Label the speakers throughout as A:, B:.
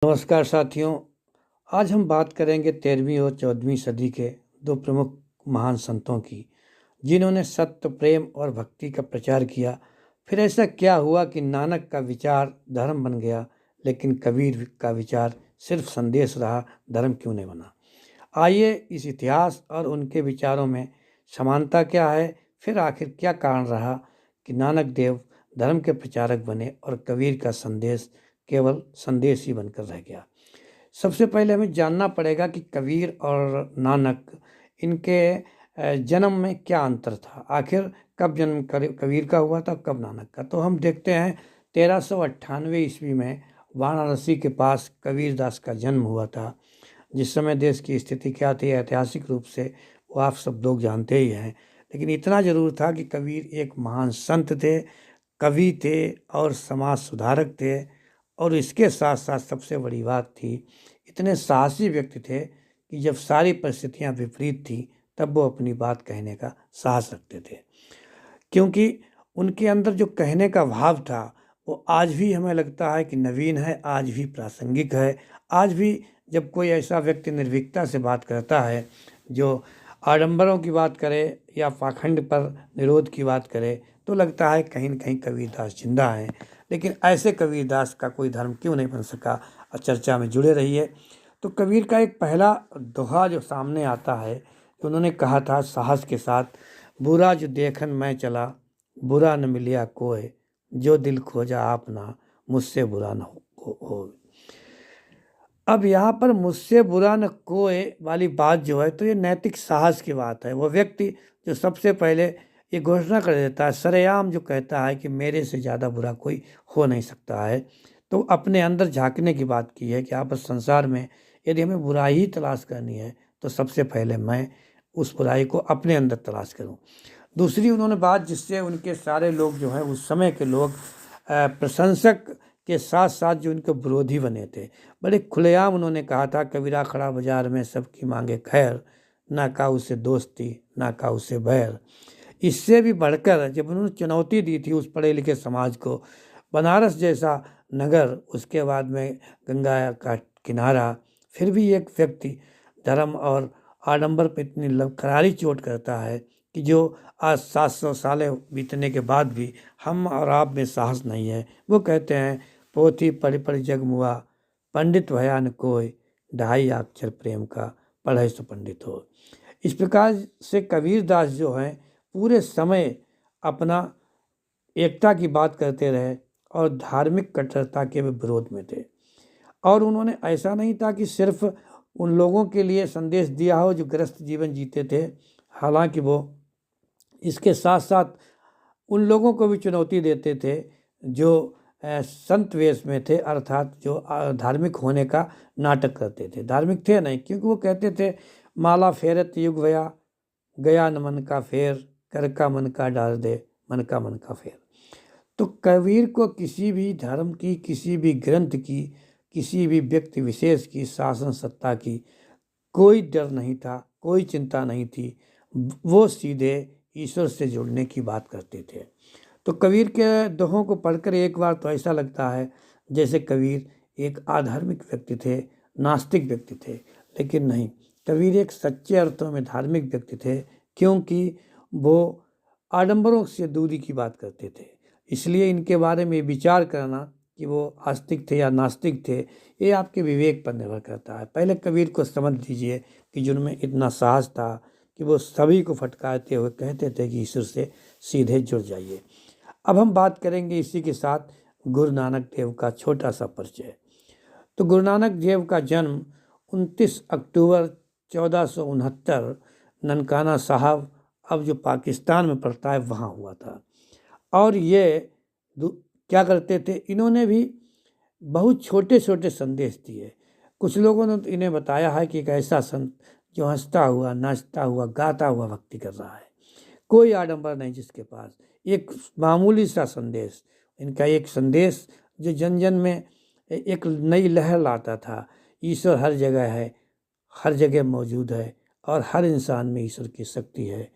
A: नमस्कार साथियों। आज हम बात करेंगे 13वीं और 14वीं सदी के दो प्रमुख महान संतों की, जिन्होंने सत्य, प्रेम और भक्ति का प्रचार किया। फिर ऐसा क्या हुआ कि नानक का विचार धर्म बन गया, लेकिन कबीर का विचार सिर्फ संदेश रहा, धर्म क्यों नहीं बना? आइए इस इतिहास और उनके विचारों में समानता क्या है, फिर आखिर क्या कारण रहा कि नानक देव धर्म के प्रचारक बने और कबीर का संदेश केवल संदेश ही बनकर रह गया। सबसे पहले हमें जानना पड़ेगा कि कबीर और नानक, इनके जन्म में क्या अंतर था। आखिर कब जन्म कबीर का हुआ था, कब नानक का? तो हम देखते हैं 1398 ईस्वी में वाराणसी के पास कबीरदास का जन्म हुआ था। जिस समय देश की स्थिति क्या थी ऐतिहासिक रूप से, वो आप सब लोग जानते ही हैं। लेकिन इतना ज़रूर था कि कबीर एक महान संत थे, कवि थे और समाज सुधारक थे। और इसके साथ साथ सबसे बड़ी बात थी, इतने साहसी व्यक्ति थे कि जब सारी परिस्थितियां विपरीत थी तब वो अपनी बात कहने का साहस रखते थे, क्योंकि उनके अंदर जो कहने का भाव था वो आज भी हमें लगता है कि नवीन है, आज भी प्रासंगिक है। आज भी जब कोई ऐसा व्यक्ति निर्भीकता से बात करता है, जो आडंबरों की बात करे या पाखंड पर निरोध की बात करे, तो लगता है कहीं न कहीं कबीरदास जिंदा हैं। लेकिन ऐसे कबीरदास का कोई धर्म क्यों नहीं बन सका? और चर्चा में जुड़े रहिए। तो कबीर का एक पहला दोहा जो सामने आता है, कि उन्होंने कहा था साहस के साथ, बुरा जो देखन मैं चला, बुरा न मिलिया कोय, जो दिल खोजा आपना, मुझसे बुरा न हो। अब यहाँ पर मुझसे बुरा न कोय वाली बात जो है, तो ये नैतिक साहस की बात है। वो व्यक्ति जो सबसे पहले ये घोषणा कर देता है, सरेआम जो कहता है कि मेरे से ज़्यादा बुरा कोई हो नहीं सकता है, तो अपने अंदर झांकने की बात की है कि आप इस संसार में यदि हमें बुराई ही तलाश करनी है, तो सबसे पहले मैं उस बुराई को अपने अंदर तलाश करूं। दूसरी उन्होंने बात, जिससे उनके सारे लोग जो हैं, उस समय के लोग प्रशंसक के साथ साथ जो उनके विरोधी बने थे, बड़े खुलेआम उन्होंने कहा था, कबीरा खड़ा बाजार में सबकी मांगे खैर, ना का उसे दोस्ती ना का उसे बैर। इससे भी बढ़कर जब उन्होंने चुनौती दी थी उस पढ़े लिखे समाज को, बनारस जैसा नगर, उसके बाद में गंगा का किनारा, फिर भी एक व्यक्ति धर्म और आडंबर पर इतनी करारी चोट करता है कि जो आज 700 सालें बीतने के बाद भी हम और आप में साहस नहीं है। वो कहते हैं, पोथी पढ़ पढ़ जग मुआ, पंडित भया न कोय, ढाई अक्षर प्रेम का, पढ़े सो पंडित हो। इस प्रकार से कबीरदास जो हैं, पूरे समय अपना एकता की बात करते रहे और धार्मिक कट्टरता के भी विरोध में थे। और उन्होंने ऐसा नहीं था कि सिर्फ उन लोगों के लिए संदेश दिया हो जो ग्रस्त जीवन जीते थे, हालांकि वो इसके साथ साथ उन लोगों को भी चुनौती देते थे जो संत वेश में थे, अर्थात जो धार्मिक होने का नाटक करते थे। धार्मिक थे नहीं, क्योंकि वो कहते थे, माला फेरत युग भया, गया न मन का फेर, कर का मन का डाल दे, मन का फेर। तो कबीर को किसी भी धर्म की, किसी भी ग्रंथ की, किसी भी व्यक्ति विशेष की, शासन सत्ता की कोई डर नहीं था, कोई चिंता नहीं थी। वो सीधे ईश्वर से जुड़ने की बात करते थे। तो कबीर के दोहों को पढ़कर एक बार तो ऐसा लगता है जैसे कबीर एक आधार्मिक व्यक्ति थे, नास्तिक व्यक्ति थे। लेकिन नहीं, कबीर एक सच्चे अर्थों में धार्मिक व्यक्ति थे, क्योंकि वो आडंबरों से दूरी की बात करते थे। इसलिए इनके बारे में विचार करना कि वो आस्तिक थे या नास्तिक थे, ये आपके विवेक पर निर्भर करता है। पहले कबीर को समझ लीजिए कि जिनमें इतना साहस था कि वो सभी को फटकारते हुए कहते थे कि ईश्वर से सीधे जुड़ जाइए। अब हम बात करेंगे इसी के साथ गुरु नानक देव का छोटा सा परिचय। तो गुरु नानक देव का जन्म 29 अक्टूबर 1469 ननकाना साहब, अब जो पाकिस्तान में पड़ता है, वहाँ हुआ था। और ये क्या करते थे, इन्होंने भी बहुत छोटे छोटे संदेश दिए। कुछ लोगों ने तो इन्हें बताया है कि एक ऐसा संत जो हंसता हुआ, नाचता हुआ, गाता हुआ भक्ति कर रहा है, कोई आडंबर नहीं जिसके पास, एक मामूली सा संदेश। इनका एक संदेश जो जन जन में एक नई लहर लाता था। ईश्वर हर जगह है, हर जगह मौजूद है और हर इंसान में ईश्वर की शक्ति है।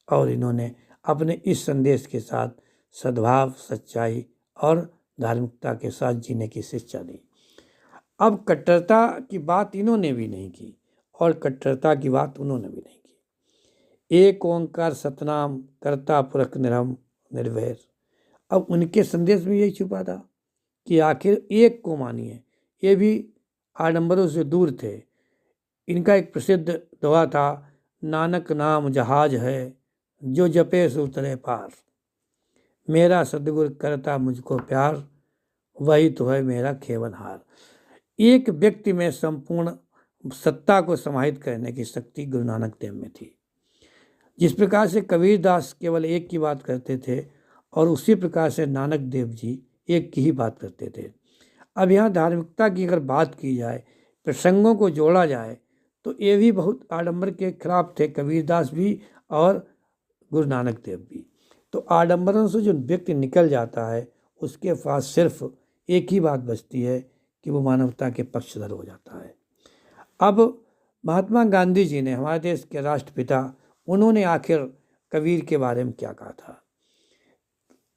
A: और इन्होंने अपने इस संदेश के साथ सद्भाव, सच्चाई और धार्मिकता के साथ जीने की शिक्षा दी। अब कट्टरता की बात इन्होंने भी नहीं की और कट्टरता की बात उन्होंने भी नहीं की। एक ओंकार सतनाम कर्ता पुरख निरम निर्वैर। अब उनके संदेश में यही छुपा था कि आखिर एक को मानिए। ये भी आडंबरों से दूर थे। इनका एक प्रसिद्ध दोहा था, नानक नाम जहाज है जो जपे सो उतरे पार। मेरा सदगुरु करता मुझको प्यार, वही तो है मेरा खेवनहार। एक व्यक्ति में संपूर्ण सत्ता को समाहित करने की शक्ति गुरु नानक देव में थी। जिस प्रकार से कबीरदास केवल एक की बात करते थे और उसी प्रकार से नानक देव जी एक की ही बात करते थे। अब यहाँ धार्मिकता की अगर बात की जाए, प्रसंगों को जोड़ा जाए, तो ये भी बहुत आडंबर के खिलाफ थे, कबीरदास भी और गुरु नानक देव भी। तो आडंबरों से जो व्यक्ति निकल जाता है उसके पास सिर्फ एक ही बात बचती है कि वो मानवता के पक्षधर हो जाता है। अब महात्मा गांधी जी ने, हमारे देश के राष्ट्रपिता, उन्होंने आखिर कबीर के बारे में क्या कहा था।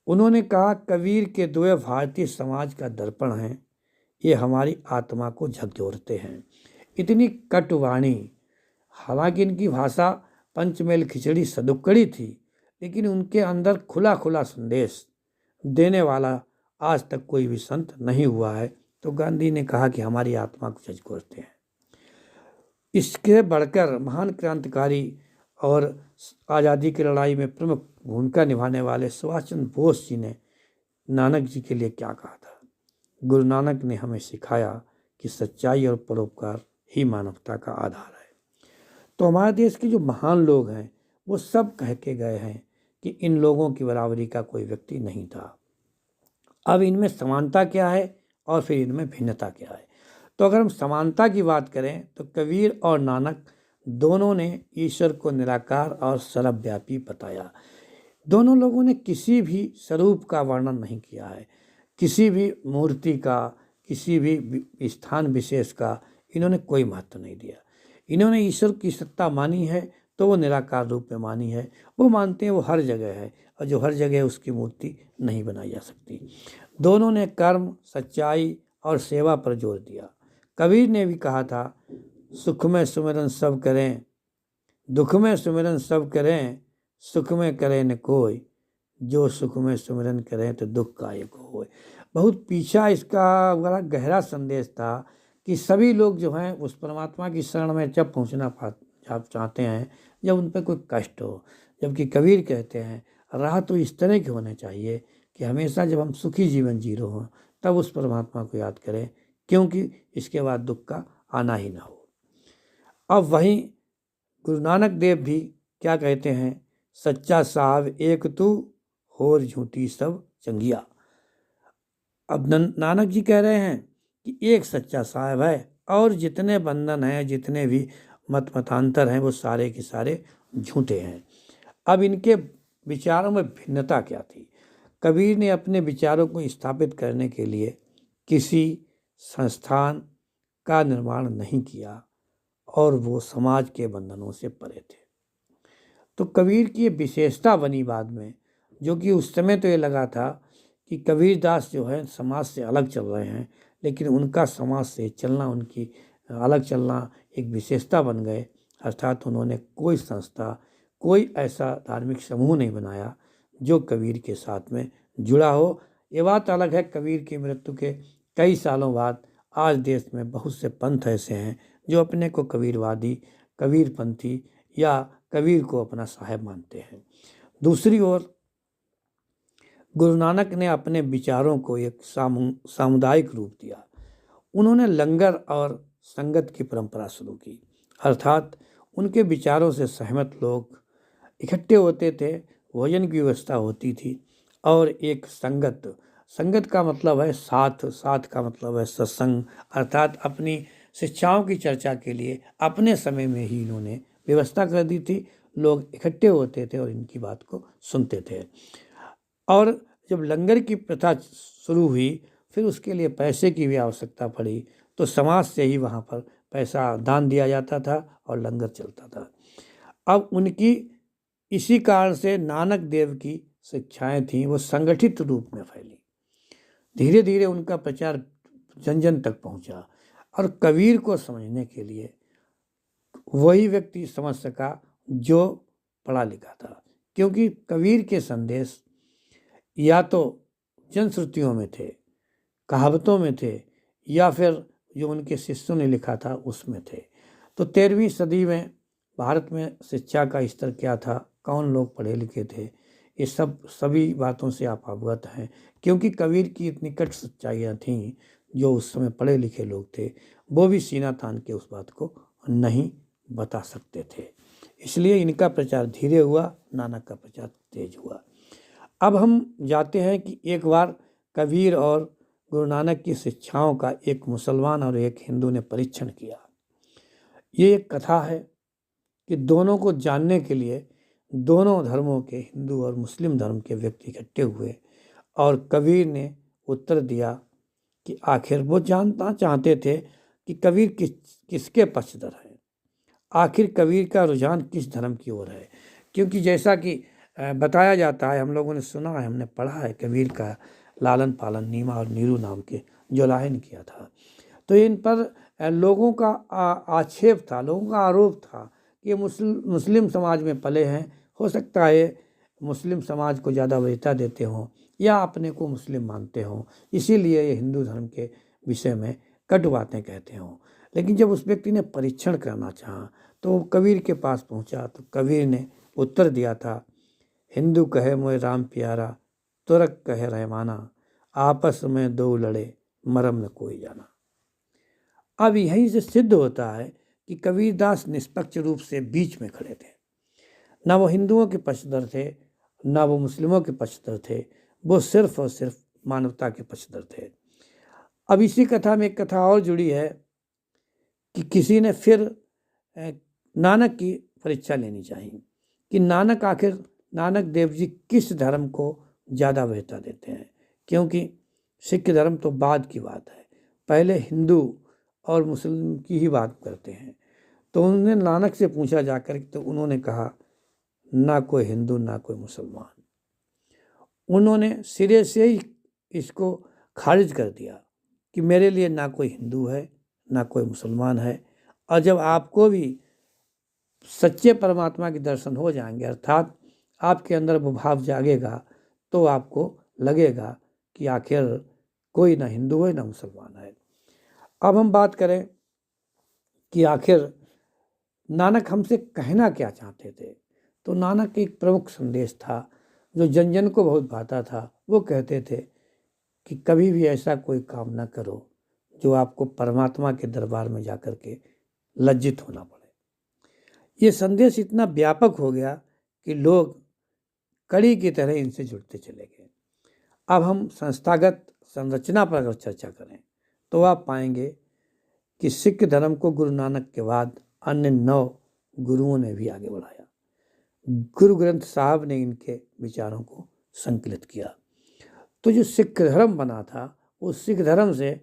A: उन्होंने कहा, कबीर के दुए भारतीय समाज का दर्पण हैं, ये हमारी आत्मा को झकझोरते हैं। इतनी कटुवाणी, हालांकि इनकी भाषा पंचमेल खिचड़ी सदुक्कड़ी थी, लेकिन उनके अंदर खुला खुला संदेश देने वाला आज तक कोई भी संत नहीं हुआ है। तो गांधी ने कहा कि हमारी आत्मा को झकझोरते हैं। इसके बढ़कर महान क्रांतिकारी और आज़ादी की लड़ाई में प्रमुख भूमिका निभाने वाले सुभाष चंद्र बोस जी ने नानक जी के लिए क्या कहा था। गुरु नानक ने हमें सिखाया कि सच्चाई और परोपकार ही मानवता का आधार है। तो हमारे देश के जो महान लोग हैं वो सब कह के गए हैं कि इन लोगों की बराबरी का कोई व्यक्ति नहीं था। अब इनमें समानता क्या है और फिर इनमें भिन्नता क्या है। तो अगर हम समानता की बात करें तो कबीर और नानक दोनों ने ईश्वर को निराकार और सर्वव्यापी बताया। दोनों लोगों ने किसी भी स्वरूप का वर्णन नहीं किया है, किसी भी मूर्ति का, किसी भी स्थान विशेष का इन्होंने कोई महत्व नहीं दिया। इन्होंने ईश्वर की सत्ता मानी है तो वो निराकार रूप में मानी है। वो मानते हैं वो हर जगह है और जो हर जगह है उसकी मूर्ति नहीं बनाई जा सकती। दोनों ने कर्म, सच्चाई और सेवा पर जोर दिया। कबीर ने भी कहा था, सुख में सुमिरन सब करें, दुख में सुमिरन सब करें, सुख में करें न कोई, जो सुख में सुमिरन करें तो दुख का एक होए। बहुत पीछा इसका बड़ा गहरा संदेश था कि सभी लोग जो हैं उस परमात्मा की शरण में जब पहुंचना चाहते हैं जब उन पर कोई कष्ट हो। जबकि कबीर कहते हैं, राह तो इस तरह के होने चाहिए कि हमेशा जब हम सुखी जीवन जी रहे हों तब उस परमात्मा को याद करें, क्योंकि इसके बाद दुख का आना ही ना हो। अब वहीं गुरु नानक देव भी क्या कहते हैं, सच्चा साहब एक तू होर झूठी सब चंगिया। अब नानक जी कह रहे हैं कि एक सच्चा साहब है और जितने बंधन हैं, जितने भी मतांतर हैं, वो सारे के सारे झूठे हैं। अब इनके विचारों में भिन्नता क्या थी। कबीर ने अपने विचारों को स्थापित करने के लिए किसी संस्थान का निर्माण नहीं किया और वो समाज के बंधनों से परे थे। तो कबीर की ये विशेषता बनी बाद में, जो कि उस समय तो ये लगा था कि कबीरदास जो है समाज से अलग चल रहे हैं, लेकिन उनका समाज से चलना, उनकी अलग चलना एक विशेषता बन गए। अर्थात उन्होंने कोई संस्था, कोई ऐसा धार्मिक समूह नहीं बनाया जो कबीर के साथ में जुड़ा हो। ये बात अलग है, कबीर की मृत्यु के कई सालों बाद आज देश में बहुत से पंथ ऐसे हैं जो अपने को कबीरवादी, कबीरपंथी या कबीर को अपना साहेब मानते हैं। दूसरी ओर गुरु नानक ने अपने विचारों को एक सामुदायिक रूप दिया। उन्होंने लंगर और संगत की परंपरा शुरू की। अर्थात उनके विचारों से सहमत लोग इकट्ठे होते थे, भोजन की व्यवस्था होती थी और एक संगत का मतलब है साथ, साथ का मतलब है सत्संग। अर्थात अपनी शिक्षाओं की चर्चा के लिए अपने समय में ही इन्होंने व्यवस्था कर दी थी। लोग इकट्ठे होते थे और इनकी बात को सुनते थे। और जब लंगर की प्रथा शुरू हुई, फिर उसके लिए पैसे की भी आवश्यकता पड़ी, तो समाज से ही वहाँ पर पैसा दान दिया जाता था और लंगर चलता था। अब उनकी इसी कारण से नानक देव की शिक्षाएं थीं वो संगठित रूप में फैली। धीरे धीरे उनका प्रचार जन जन तक पहुंचा। और कबीर को समझने के लिए वही व्यक्ति समझ सका जो पढ़ा लिखा था, क्योंकि कबीर के संदेश या तो जनश्रुतियों में थे, कहावतों में थे, या फिर जो उनके शिष्यों ने लिखा था उसमें थे। तो 13वीं सदी में भारत में शिक्षा का स्तर क्या था, कौन लोग पढ़े लिखे थे, ये सभी बातों से आप अवगत हैं, क्योंकि कबीर की इतनी कट सच्चाइयाँ थीं। जो उस समय पढ़े लिखे लोग थे वो भी सीना तान के उस बात को नहीं बता सकते थे, इसलिए इनका प्रचार धीरे हुआ, नानक का प्रचार तेज हुआ। अब हम जाते हैं कि एक बार कबीर और गुरु नानक की शिक्षाओं का एक मुसलमान और एक हिंदू ने परीक्षण किया। ये एक कथा है कि दोनों को जानने के लिए दोनों धर्मों के, हिंदू और मुस्लिम धर्म के व्यक्ति इकट्ठे हुए और कबीर ने उत्तर दिया कि आखिर वो जानना चाहते थे कि कबीर किसके पक्षधर है, आखिर कबीर का रुझान किस धर्म की ओर है। क्योंकि जैसा कि बताया जाता है, हम लोगों ने सुना है, हमने पढ़ा है, कबीर का लालन पालन नीमा और नीरू नाम के जुलाहिन किया था। तो इन पर लोगों का आक्षेप था, लोगों का आरोप था कि ये मुस्लिम समाज में पले हैं, हो सकता है मुस्लिम समाज को ज़्यादा वरीयता देते हों या अपने को मुस्लिम मानते हों, इसीलिए ये हिंदू धर्म के विषय में कटु बातें कहते हों। लेकिन जब उस व्यक्ति ने परीक्षण करना चाहा तो वो कबीर के पास पहुंचा, तो कबीर ने उत्तर दिया था, हिंदू कहे मोए राम प्यारा, तुरक कहे रहमाना, आपस में दो लड़े मरम न कोई जाना। अब यहीं से सिद्ध होता है कि कबीरदास निष्पक्ष रूप से बीच में खड़े थे, ना वो हिंदुओं के पक्षधर थे, ना वो मुस्लिमों के पक्षधर थे, वो सिर्फ और सिर्फ मानवता के पक्षधर थे। अब इसी कथा में एक कथा और जुड़ी है कि किसी ने फिर नानक की परीक्षा लेनी चाहिए कि नानक देव जी किस धर्म को ज़्यादा वरीयता देते हैं, क्योंकि सिख धर्म तो बाद की बात है, पहले हिंदू और मुस्लिम की ही बात करते हैं। तो उन्होंने नानक से पूछा जाकर, तो उन्होंने कहा ना कोई हिंदू ना कोई मुसलमान। उन्होंने सिरे से ही इसको खारिज कर दिया कि मेरे लिए ना कोई हिंदू है ना कोई मुसलमान है, और जब आपको भी सच्चे परमात्मा के दर्शन हो जाएंगे, अर्थात आपके अंदर वो भाव जागेगा, तो आपको लगेगा कि आखिर कोई ना हिंदू है ना मुसलमान है। अब हम बात करें कि आखिर नानक हमसे कहना क्या चाहते थे, तो नानक का एक प्रमुख संदेश था जो जन जन को बहुत भाता था। वो कहते थे कि कभी भी ऐसा कोई काम ना करो जो आपको परमात्मा के दरबार में जाकर के लज्जित होना पड़े। ये संदेश इतना व्यापक हो गया कि लोग कड़ी की तरह इनसे जुड़ते चले गए। अब हम संस्थागत संरचना पर अगर चर्चा करें तो आप पाएंगे कि सिख धर्म को गुरु नानक के बाद अन्य 9 गुरुओं ने भी आगे बढ़ाया। गुरु ग्रंथ साहब ने इनके विचारों को संकलित किया। तो जो सिख धर्म बना था, उस सिख धर्म से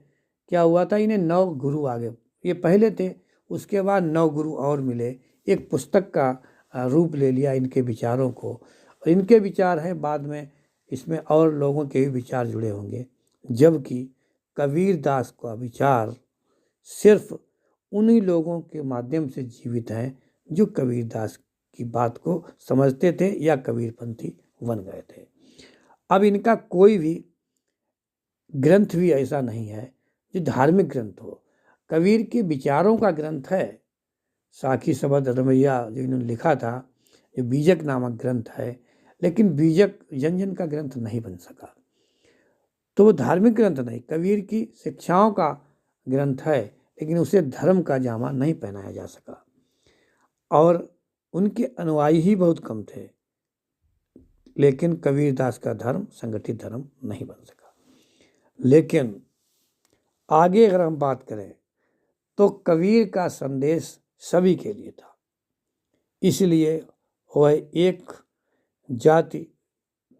A: क्या हुआ था, इन्हें 9 गुरु आगे, ये पहले थे, उसके बाद 9 गुरु और मिले, एक पुस्तक का रूप ले लिया इनके विचारों को। और इनके विचार हैं, बाद में इसमें और लोगों के भी विचार जुड़े होंगे, जबकि कबीरदास का विचार सिर्फ उन्हीं लोगों के माध्यम से जीवित हैं जो कबीरदास की बात को समझते थे या कबीरपंथी बन गए थे। अब इनका कोई भी ग्रंथ भी ऐसा नहीं है जो धार्मिक ग्रंथ हो। कबीर के विचारों का ग्रंथ है साखी शबद रमैया जो इन्होंने लिखा था, जो बीजक नामक ग्रंथ है, लेकिन बीजक जन जन का ग्रंथ नहीं बन सका, तो वो धार्मिक ग्रंथ नहीं, कबीर की शिक्षाओं का ग्रंथ है, लेकिन उसे धर्म का जामा नहीं पहनाया जा सका और उनके अनुयायी ही बहुत कम थे। लेकिन कबीरदास का धर्म संगठित धर्म नहीं बन सका। लेकिन आगे अगर हम बात करें तो कबीर का संदेश सभी के लिए था, इसलिए वह एक जाति,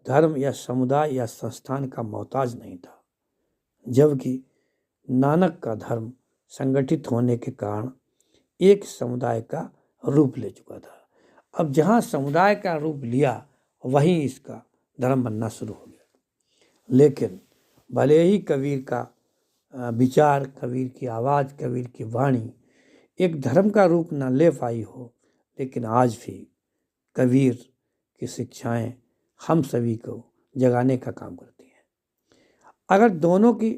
A: धर्म या समुदाय या संस्थान का मोहताज नहीं था, जबकि नानक का धर्म संगठित होने के कारण एक समुदाय का रूप ले चुका था। अब जहाँ समुदाय का रूप लिया वहीं इसका धर्म बनना शुरू हो गया। लेकिन भले ही कबीर का विचार, कबीर की आवाज़, कबीर की वाणी एक धर्म का रूप न ले पाई हो, लेकिन आज भी कबीर की शिक्षाएं हम सभी को जगाने का काम करती हैं। अगर दोनों की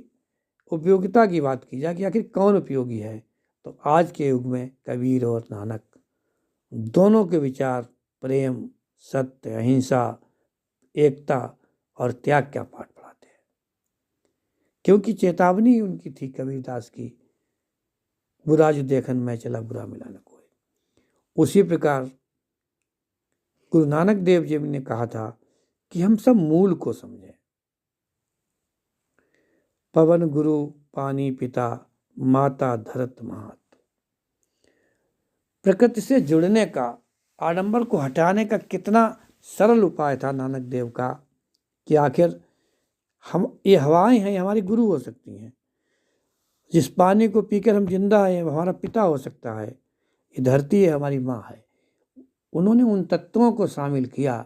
A: उपयोगिता की बात की जाए कि आखिर कौन उपयोगी है, तो आज के युग में कबीर और नानक दोनों के विचार प्रेम, सत्य, अहिंसा, एकता और त्याग का पाठ पढ़ाते हैं। क्योंकि चेतावनी उनकी थी कबीरदास की, बुरा जो देखन मैं चला बुरा मिला न कोई। उसी प्रकार गुरु नानक देव जी ने कहा था कि हम सब मूल को समझें। पवन गुरु पानी पिता माता धरत मात। प्रकृति से जुड़ने का, आडंबर को हटाने का कितना सरल उपाय था नानक देव का कि आखिर हम ये हवाएं हैं, हमारी गुरु हो सकती हैं। जिस पानी को पीकर हम जिंदा हैं, हमारा पिता हो सकता है। ये धरती है, हमारी माँ है। उन्होंने उन तत्वों को शामिल किया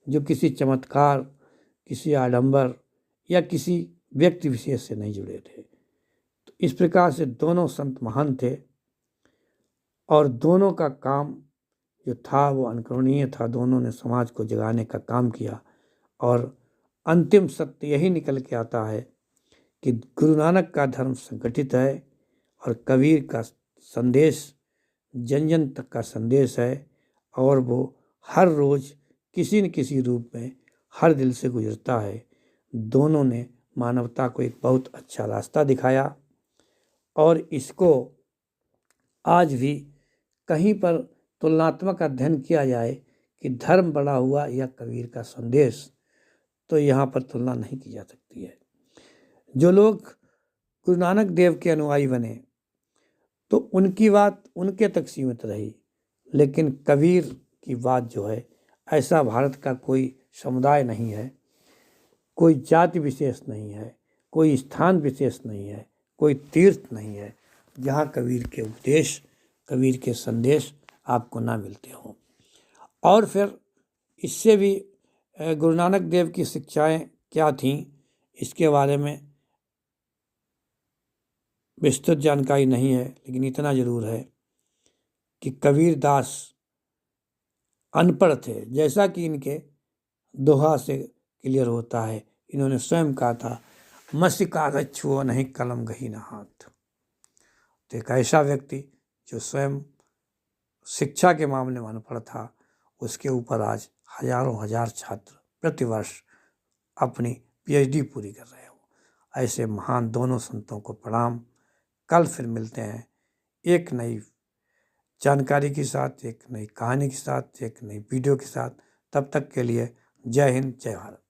A: जो किसी चमत्कार, किसी आडंबर या किसी व्यक्ति विशेष से नहीं जुड़े थे। तो इस प्रकार से दोनों संत महान थे और दोनों का काम जो था वो अनुकरणीय था। दोनों ने समाज को जगाने का काम किया और अंतिम सत्य यही निकल के आता है कि गुरु नानक का धर्म संगठित है और कबीर का संदेश जन जन तक का संदेश है और वो हर रोज़ किसी न किसी रूप में हर दिल से गुजरता है। दोनों ने मानवता को एक बहुत अच्छा रास्ता दिखाया और इसको आज भी कहीं पर तुलनात्मक अध्ययन किया जाए कि धर्म बड़ा हुआ या कबीर का संदेश, तो यहाँ पर तुलना नहीं की जा सकती है। जो लोग गुरु नानक देव के अनुयायी बने तो उनकी बात उनके तक सीमित रही, लेकिन कबीर की बात जो है, ऐसा भारत का कोई समुदाय नहीं है, कोई जाति विशेष नहीं है, कोई स्थान विशेष नहीं है, कोई तीर्थ नहीं है जहाँ कबीर के उपदेश, कबीर के संदेश आपको ना मिलते हों। और फिर इससे भी गुरु नानक देव की शिक्षाएं क्या थीं, इसके बारे में विस्तृत जानकारी नहीं है, लेकिन इतना ज़रूर है कि कबीर दास अनपढ़ थे, जैसा कि इनके दोहा से क्लियर होता है। इन्होंने स्वयं कहा था, मसी कागज छुओ नहीं कलम गही न हाथ। तो एक ऐसा व्यक्ति जो स्वयं शिक्षा के मामले में अनपढ़ था, उसके ऊपर आज हजारों हजार छात्र प्रतिवर्ष अपनी पीएचडी पूरी कर रहे हो। ऐसे महान दोनों संतों को प्रणाम। कल फिर मिलते हैं एक नई जानकारी के साथ, एक नई कहानी के साथ, एक नई वीडियो के साथ। तब तक के लिए जय हिंद, जय भारत।